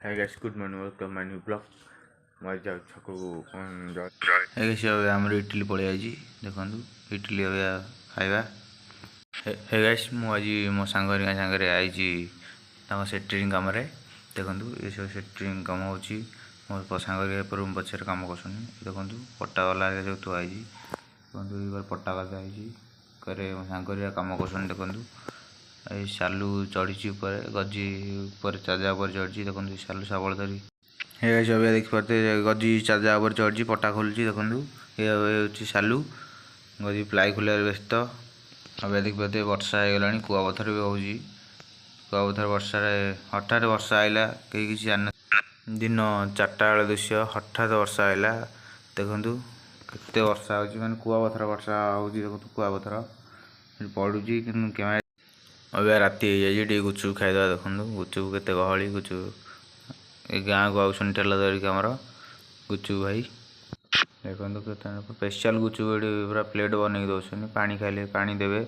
Hey guys, good morning. Welcome to my new blog. मैं जाऊ छकू है गाइस अब आमर इडली पलि आइछि देखंतु इडली अब खाइबा हे गाइस मु आज मो सांगरिका सांगरे आइछि ताको सेटरिंग काम रे देखंतु ए सब सेटरिंग काम होछि मो सांगरिका पर रूम पछर काम करछन देखंतु पट्टा वाला जो तो आइछि देखंतु ई बार पट्टा वाला आइछि करे मो सांगरिका काम करछन देखंतु ए सालू चढ़ी ऊपर गजी ऊपर चाजा ऊपर चढ़ी देखंतु सालू सबल धरी हे गाइस अब देख पाते गजी चाजा ऊपर चढ़ी पट्टा खोलुची देखंतु ये होची सालू गजी प्लाई खोलार व्यस्त अब देख पाते वर्षा हो गलानी कुआ पथर भी होची कुआ पथर वर्षा रे हठात वर्षा आइला कई किसी जान दिन 4टा बेला दृश्य हठात वर्षा आइला देखंतु केते वर्षा होची माने कुआ पथर वर्षा होची देखंतु कुआ पथर पडुची किन कैमरा अब राति हो जाए गुचु खाइदा देखो गुचु केते गहली गुचु ए गाँ को आउन ठेला धरिक आमर गुचु भाई देखो स्पेशल गुचु पूरा प्लेट बनई दौरान पानी खाइले पानी देवे।